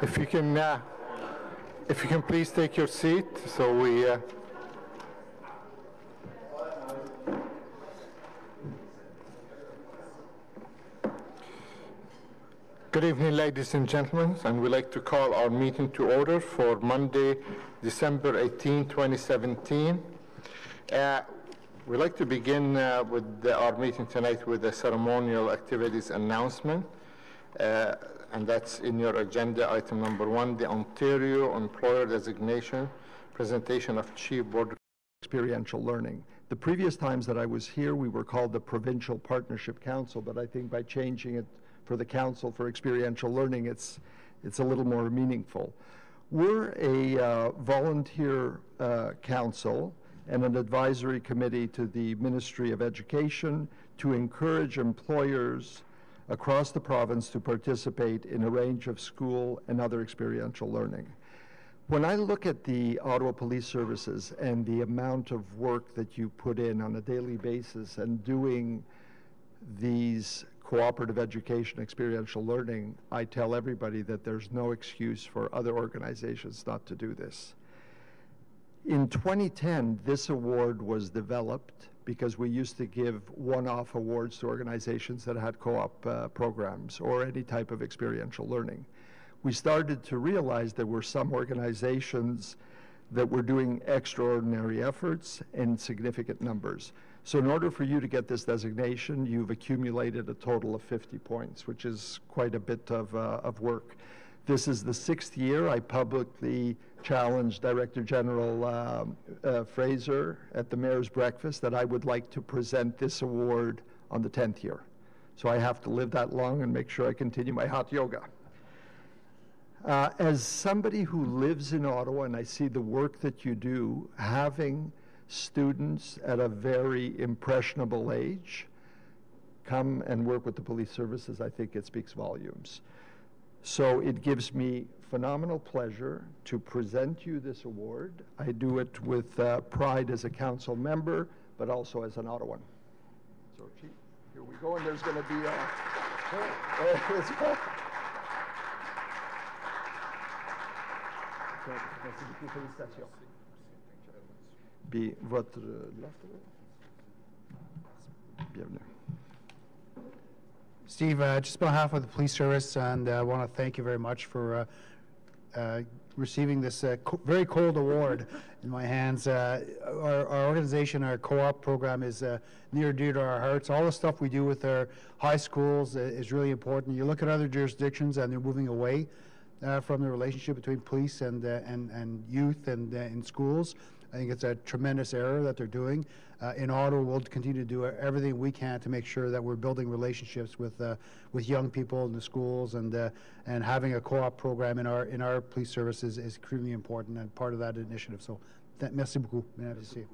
If you can please take your seat, so we. Good evening, ladies and gentlemen, and we'd like to call our meeting to order for Monday, December 18, 2017. We'd like to begin with our meeting tonight with the ceremonial activities announcement. And that's in your agenda, item number 1, the Ontario Employer Designation, presentation of Chief Board Experiential Learning. The previous times that I was here, we were called the Provincial Partnership Council, but I think by changing it for the Council for Experiential Learning, it's a little more meaningful. We're a volunteer council and an advisory committee to the Ministry of Education to encourage employers across the province to participate in a range of school and other experiential learning. When I look at the Ottawa Police Services and the amount of work that you put in on a daily basis and doing these cooperative education, experiential learning, I tell everybody that there's no excuse for other organizations not to do this. In 2010, this award was developed because we used to give one-off awards to organizations that had co-op programs or any type of experiential learning. We started to realize there were some organizations that were doing extraordinary efforts in significant numbers. So in order for you to get this designation, you've accumulated a total of 50 points, which is quite a bit of work. This is the 6th year I publicly challenged Director General Fraser at the Mayor's Breakfast that I would like to present this award on the 10th year. So I have to live that long and make sure I continue my hot yoga. As somebody who lives in Ottawa and I see the work that you do, having students at a very impressionable age come and work with the police services, I think it speaks volumes. So it gives me phenomenal pleasure to present you this award. I do it with pride as a council member, but also as an Ottawan. So Chief, here we go, and there's going to be a... Puis votre bienvenue. Steve, just on behalf of the police service, and I want to thank you very much for receiving this very cold award in my hands. Our organization, our co-op program is near and dear to our hearts. All the stuff we do with our high schools is really important. You look at other jurisdictions and they're moving away from the relationship between police and youth and in schools. I think it's a tremendous error that they're doing. In Ottawa, we'll continue to do everything we can to make sure that we're building relationships with young people in the schools, and having a co-op program in our police services is extremely important and part of that initiative. So, merci beaucoup. Merci.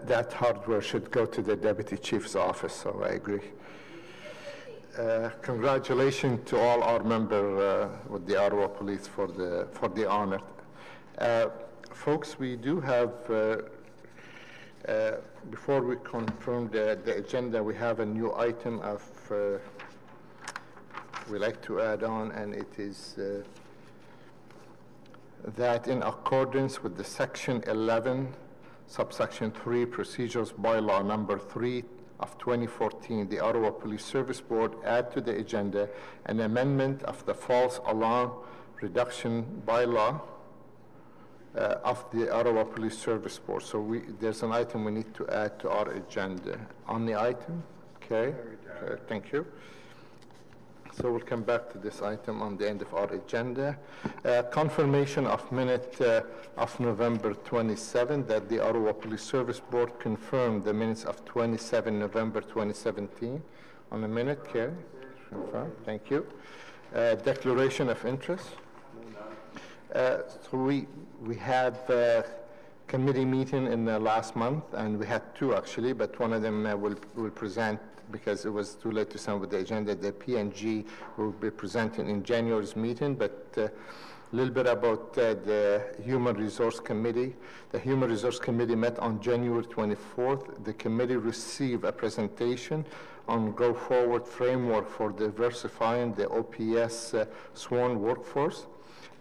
That hardware should go to the Deputy Chief's office, so I agree. Congratulations to all our members with the Ottawa Police for the honor. Folks, we do have, before we confirm the agenda, we have a new item of we like to add on, and it is that in accordance with the Section 11, Subsection 3, Procedures Bylaw Number 3 of 2014, the Ottawa Police Service Board add to the agenda an amendment of the false alarm reduction bylaw of the Ottawa Police Service Board. So there's an item we need to add to our agenda. On the item, okay, thank you. So we'll come back to this item on the end of our agenda. Confirmation of minute of November 27, that the Ottawa Police Service Board confirmed the minutes of 27 November 2017. On the minute, Kerry? Confirm. Thank you. Declaration of interest. So we have committee meeting in the last month, and we had two actually, but one of them will present because it was too late to send with the agenda. The P&G will be presenting in January's meeting, but a little bit about the Human Resource Committee. The Human Resource Committee met on January 24th. The committee received a presentation on go-forward framework for diversifying the OPS sworn workforce.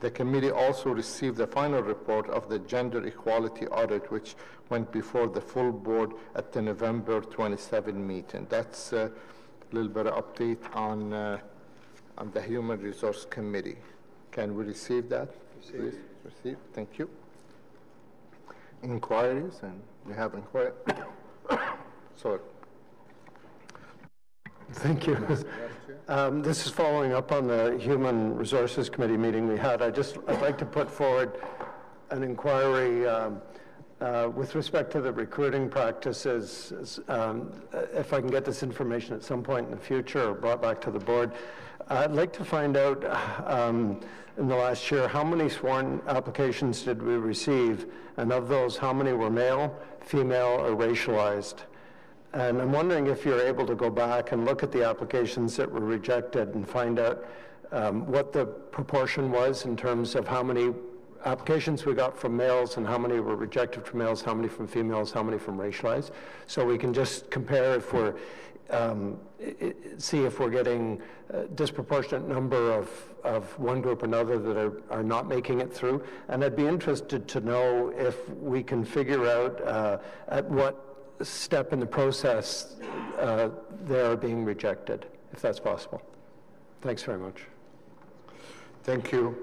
The committee also received the final report of the gender equality audit, which went before the full board at the November 27 meeting. That's a little bit of update on the Human Resource Committee. Can we receive that? Please receive. Thank you. Inquiries, and we have inquiry. Sorry. Thank you. This is following up on the Human Resources Committee meeting we had. I'd like to put forward an inquiry with respect to the recruiting practices. If I can get this information at some point in the future or brought back to the board, I'd like to find out in the last year, how many sworn applications did we receive? And of those, how many were male, female, or racialized? And I'm wondering if you're able to go back and look at the applications that were rejected and find out what the proportion was in terms of how many applications we got from males and how many were rejected from males, how many from females, how many from racialized. So we can just compare if we're, see if we're getting a disproportionate number of one group or another that are not making it through. And I'd be interested to know if we can figure out at what step in the process they are being rejected, if that's possible. Thanks very much. Thank you.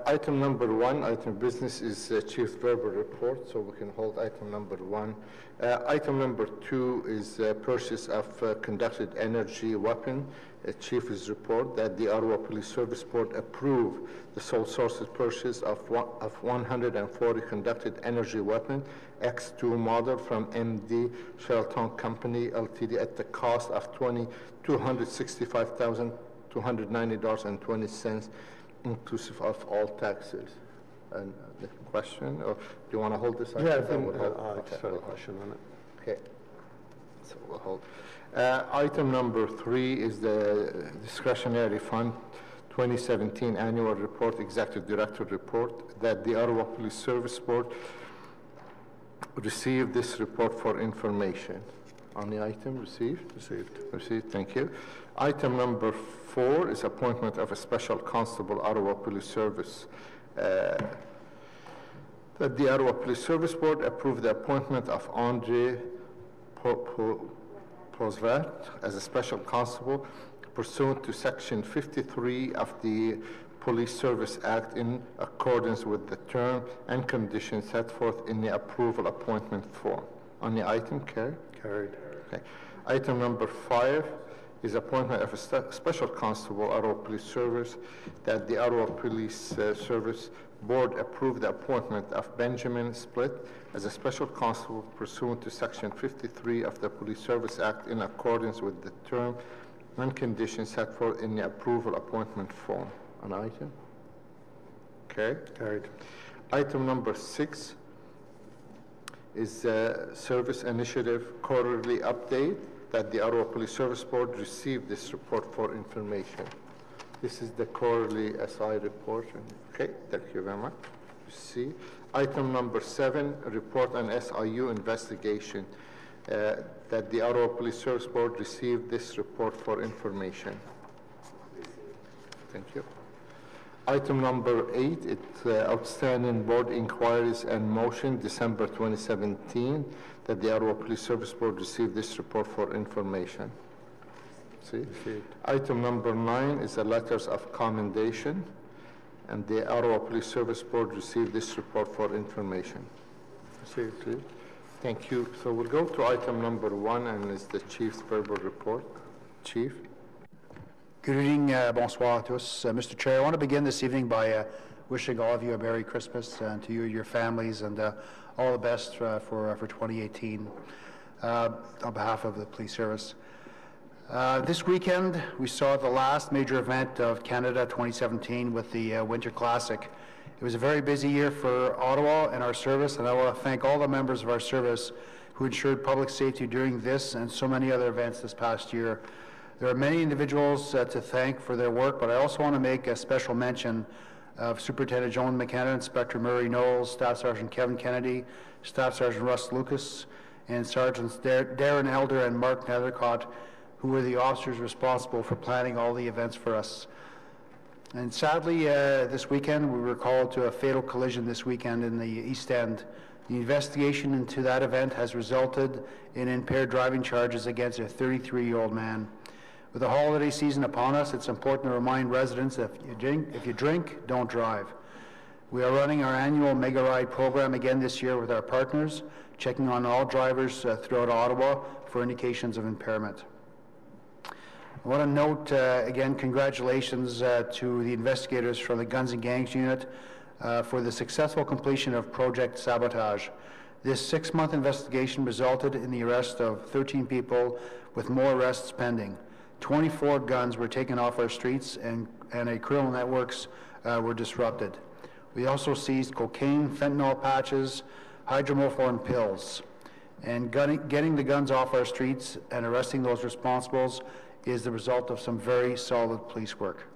Item number one, item business, is Chief's verbal report, so we can hold item number one. Item number two is purchase of conducted energy weapon. Chief's report that the Ottawa Police Service Board approved the sole sources purchase of 140 conducted energy weapon X2 model from MD Shelton Company Ltd at the cost of $265,290.20, inclusive of all taxes. And the question, or do you want to hold this item? Yeah, I think I just had a question on it. Okay, so we'll hold. Item number three is the discretionary fund 2017 annual report, executive director report, that the Ottawa Police Service Board received this report for information. On the item, received? Received, thank you. Item number four is appointment of a special constable, Ottawa Police Service. That the Ottawa Police Service Board approved the appointment of Andre Posvat as a special constable pursuant to Section 53 of the Police Service Act in accordance with the term and conditions set forth in the approval appointment form. On the item, carried? Carried. Okay. Item number five is appointment of a special constable, Ottawa Police Service, that the Ottawa Police Service Board approved the appointment of Benjamin Split as a special constable pursuant to Section 53 of the Police Service Act in accordance with the term and conditions set forth in the approval appointment form. An item? Okay. Carried. Item number six is Service Initiative Quarterly Update, that the Ottawa Police Service Board received this report for information. This is the quarterly SI report. Okay, thank you very much. See. Item number seven, report on SIU investigation, that the Ottawa Police Service Board received this report for information. Thank you. Item number eight, it's outstanding board inquiries and motion, December 2017, that the Ottawa Police Service Board received this report for information. See? Item number 9 is the letters of commendation, and the Ottawa Police Service Board received this report for information. See? Thank you. So we'll go to item number 1, and it's the Chief's verbal report. Chief. Good evening, bonsoir à tous. Mr. Chair, I want to begin this evening by wishing all of you a Merry Christmas, and to you and your families, and all the best for 2018 on behalf of the police service. This weekend, we saw the last major event of Canada 2017 with the Winter Classic It was a very busy year for Ottawa and our service, and I want to thank all the members of our service who ensured public safety during this and so many other events this past year. There are many individuals to thank for their work, but I also want to make a special mention of Superintendent Joan McKenna, Inspector Murray Knowles, Staff Sergeant Kevin Kennedy, Staff Sergeant Russ Lucas, and Sergeants Darren Elder and Mark Nethercott, who were the officers responsible for planning all the events for us. And sadly, this weekend, we were called to a fatal collision this weekend in the East End. The investigation into that event has resulted in impaired driving charges against a 33-year-old man. With the holiday season upon us, it's important to remind residents that if you drink, don't drive. We are running our annual Mega Ride program again this year with our partners, checking on all drivers throughout Ottawa for indications of impairment. I want to note again, congratulations to the investigators from the Guns and Gangs Unit for the successful completion of Project Sabotage. This 6-month investigation resulted in the arrest of 13 people, with more arrests pending. 24 guns were taken off our streets, and criminal networks were disrupted. We also seized cocaine, fentanyl patches, hydromorphone pills. And getting the guns off our streets and arresting those responsibles is the result of some very solid police work.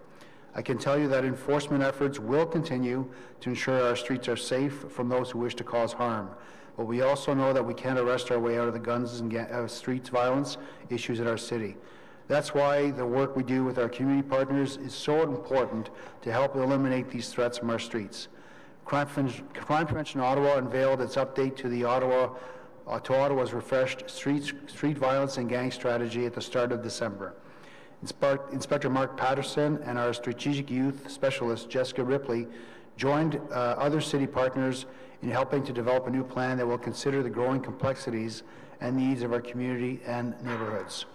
I can tell you that enforcement efforts will continue to ensure our streets are safe from those who wish to cause harm. But we also know that we can't arrest our way out of the guns and streets violence issues in our city. That's why the work we do with our community partners is so important to help eliminate these threats from our streets. Crime Prevention Ottawa unveiled its update to Ottawa's refreshed street violence and gang strategy at the start of December. Inspector Mark Patterson and our strategic youth specialist Jessica Ripley joined other city partners in helping to develop a new plan that will consider the growing complexities and needs of our community and neighborhoods.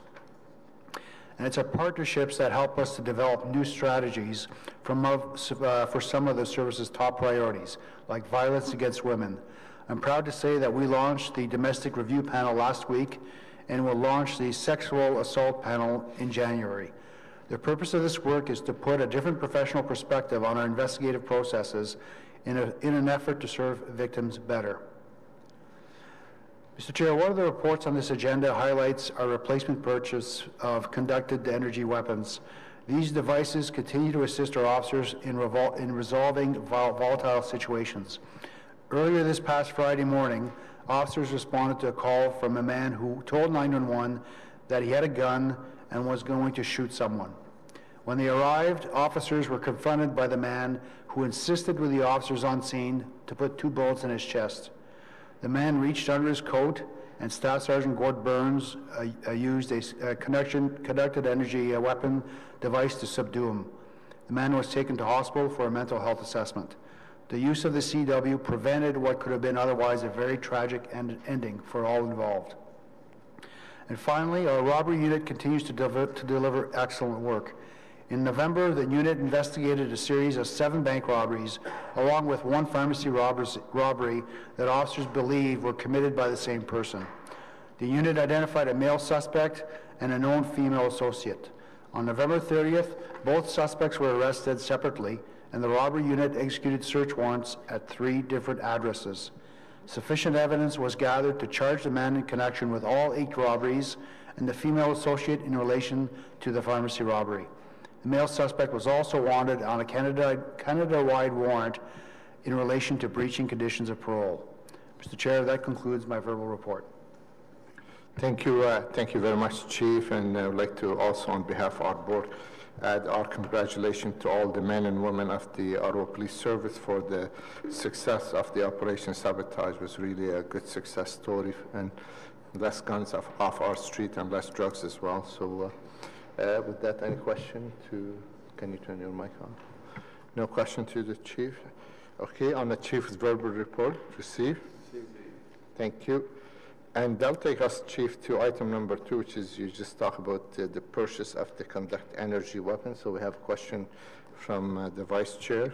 And it's our partnerships that help us to develop new strategies for some of the service's top priorities, like violence against women. I'm proud to say that we launched the Domestic Review Panel last week and will launch the Sexual Assault Panel in January. The purpose of this work is to put a different professional perspective on our investigative processes in an effort to serve victims better. Mr. Chair, one of the reports on this agenda highlights our replacement purchase of conducted energy weapons. These devices continue to assist our officers in resolving volatile situations. Earlier this past Friday morning, officers responded to a call from a man who told 911 that he had a gun and was going to shoot someone. When they arrived, officers were confronted by the man who insisted with the officers on scene to put 2 bullets in his chest. The man reached under his coat, and Staff Sergeant Gord Burns used a conducted energy weapon device to subdue him. The man was taken to hospital for a mental health assessment. The use of the CW prevented what could have been otherwise a very tragic ending for all involved. And finally, our robbery unit continues to deliver excellent work. In November, the unit investigated a series of 7 bank robberies, along with 1 pharmacy robbery that officers believe were committed by the same person. The unit identified a male suspect and a known female associate. On November 30th, both suspects were arrested separately, and the robbery unit executed search warrants at 3 different addresses. Sufficient evidence was gathered to charge the man in connection with all 8 robberies and the female associate in relation to the pharmacy robbery. The male suspect was also wanted on a Canada-wide warrant in relation to breaching conditions of parole. Mr. Chair, that concludes my verbal report. Thank you very much, Chief, and I would like to also, on behalf of our board, add our congratulations to all the men and women of the Ottawa Police Service for the success of the Operation Sabotage. It was really a good success story, and less guns off our street and less drugs as well. So with that, any question can you turn your mic on? No question to the Chief? Okay, on the Chief's verbal report, receive. Thank you. And that'll take us, Chief, to item number 2, which is you just talk about the purchase of the conducted energy weapon. So we have a question from the Vice Chair.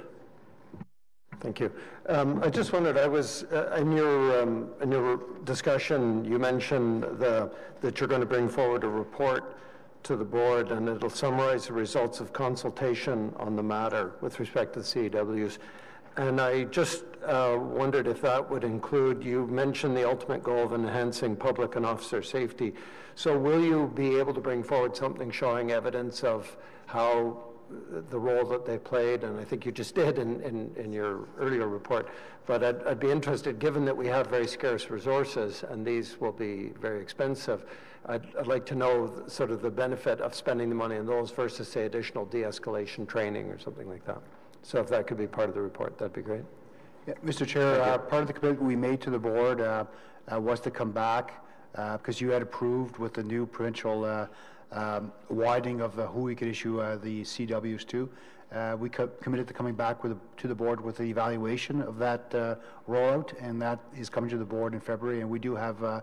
Thank you. I just wondered, in your discussion, you mentioned that you're going to bring forward a report to the board, and it'll summarize the results of consultation on the matter with respect to the CEWs. And I just wondered if that would include, you mentioned the ultimate goal of enhancing public and officer safety. So will you be able to bring forward something showing evidence of how the role that they played, and I think you just did in your earlier report, but I'd be interested, given that we have very scarce resources and these will be very expensive, I'd like to know sort of the benefit of spending the money on those versus, say, additional de-escalation training or something like that. So if that could be part of the report, that'd be great. Yeah, Mr. Chair, part of the commitment we made to the board was to come back because you had approved with the new provincial widening of who we could issue the CWs to. We committed to coming back to the board with the evaluation of that rollout, and that is coming to the board in February. And we do have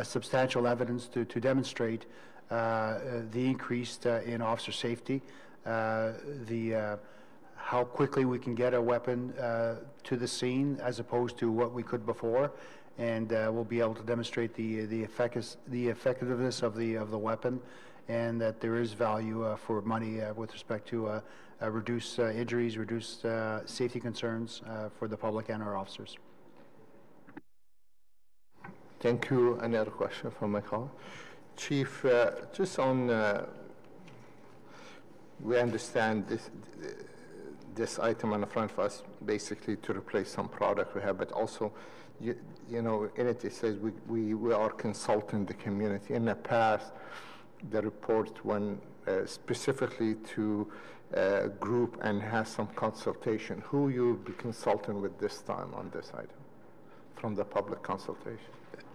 substantial evidence to demonstrate the increase in officer safety, how quickly we can get a weapon to the scene as opposed to what we could before, and we'll be able to demonstrate the effectiveness of the weapon, and that there is value for money with respect to reduce injuries, reduce safety concerns for the public and our officers. Thank you. Any other question from my colleague? Chief, just on, we understand this item on the front of us basically to replace some product we have, but also, you know, in it says we are consulting the community. In the past, the report went specifically to a group and has some consultation. Who you'll be consulting with this time on this item from the public consultation?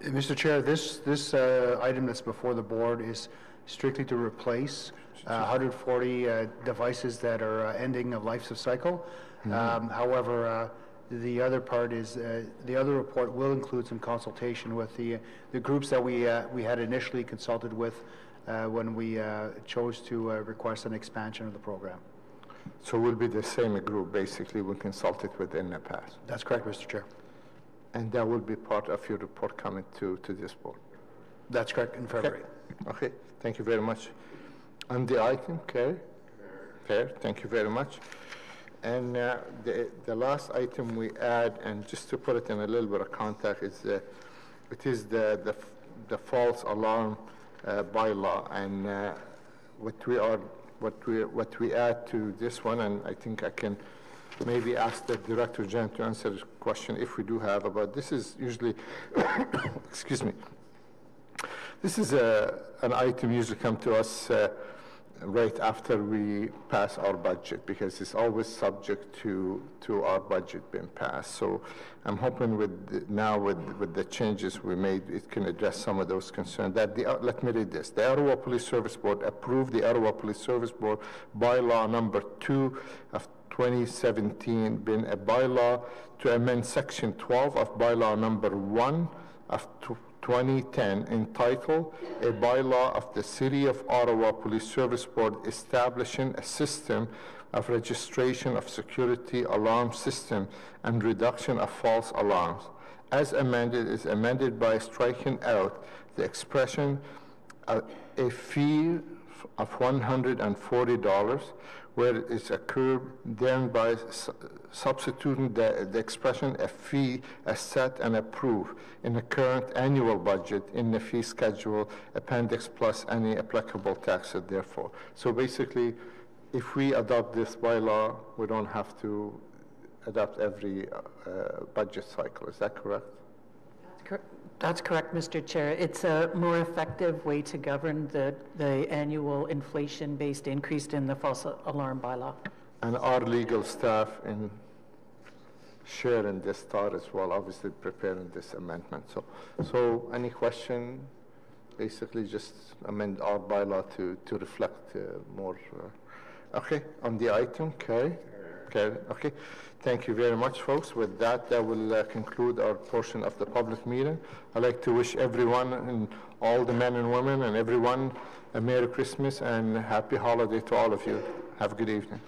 Mr. Chair, this item that's before the board is strictly to replace 140 devices that are ending of life of cycle. However, the other part is the other report will include some consultation with the groups that we had initially consulted with when we chose to request an expansion of the program. So we'll be the same group basically we consulted with in the past. That's correct, Mr. Chair. And that will be part of your report coming to this board. That's correct, in February. Okay, thank you very much. On the item, Kerry? Fair, thank you very much. And the last item we add, and just to put it in a little bit of context, is it is the false alarm bylaw, and what we add to this one, and I think I can maybe ask the Director General to answer this question if we do have about this is usually excuse me. This is an item usually come to us right after we pass our budget, because it's always subject to our budget being passed. So I'm hoping with the changes we made, it can address some of those concerns. Let me read this. The Ottawa Police Service Board approved the Ottawa Police Service Board bylaw number 2 of 2017, being a bylaw to amend section 12 of bylaw number 1 of 2010, entitled A Bylaw of the City of Ottawa Police Service Board establishing a system of registration of security alarm system and reduction of false alarms. As amended, is amended by striking out the expression a fee of $140 where it's occurred, then by substituting the expression a fee as set and approved in the current annual budget in the fee schedule appendix plus any applicable taxes therefore. So basically, if we adopt this bylaw, we don't have to adopt every budget cycle. Is that correct? That's correct, Mr. Chair. It's a more effective way to govern the annual inflation-based increase in the false alarm bylaw. And our legal staff share in this thought as well, obviously preparing this amendment. So any question? Basically just amend our bylaw to reflect more. Okay, on the item, okay. Okay, thank you very much, folks. With that, that will conclude our portion of the public meeting. I'd like to wish everyone, and all the men and women and everyone, a Merry Christmas and Happy Holiday to all of you. Have a good evening.